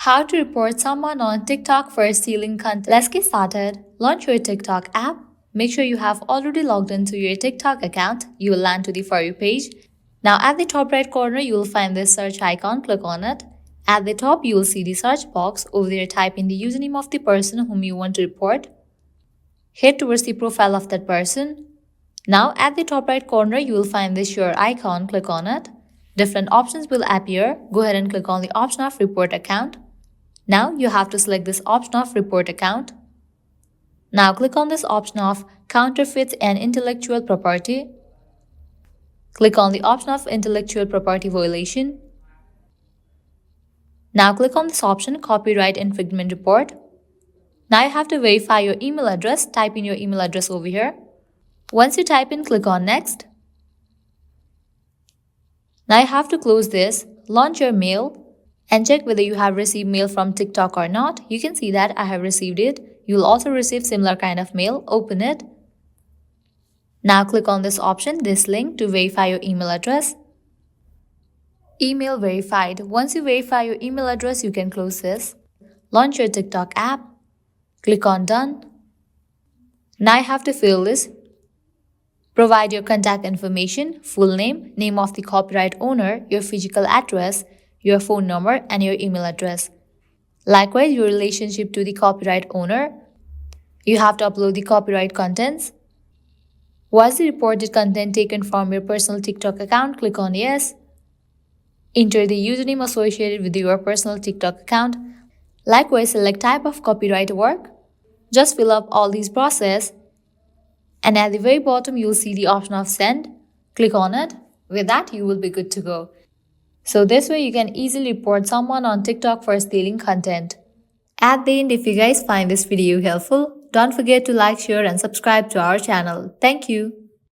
How to report someone on TikTok for stealing content. Let's get started. Launch your TikTok app. Make sure you have already logged into your TikTok account. You will land to the For You page. Now at the top right corner, you will find this search icon. Click on it. At the top, you will see the search box. Over there, type in the username of the person whom you want to report. Head towards the profile of that person. Now at the top right corner, you will find this share icon. Click on it. Different options will appear. Go ahead and click on the option of report account. Now you have to select this option of report account. Now click on this option of counterfeits and intellectual property. Click on the option of intellectual property violation. Now click on this option copyright infringement report. Now you have to verify your email address. Type in your email address over here. Once you type in, click on next. Now you have to close this, launch your mail, and check whether you have received mail from TikTok or not. You can see that I have received it. You will also receive similar kind of mail. Open it. Now click on this option, this link to verify your email address. Email verified. Once you verify your email address, you can close this. Launch your TikTok app. Click on done. Now you have to fill this. Provide your contact information, full name, name of the copyright owner, your physical address, your phone number, and your email address. Likewise, your relationship to the copyright owner. You have to upload the copyright contents. Was the reported content taken from your personal TikTok account? Click on yes. Enter the username associated with your personal TikTok account. Likewise, select type of copyright work. Just fill up all these process. And at the very bottom, you'll see the option of send. Click on it. With that, you will be good to go. So this way, you can easily report someone on TikTok for stealing content. At the end, if you guys find this video helpful, don't forget to like, share, and subscribe to our channel. Thank you.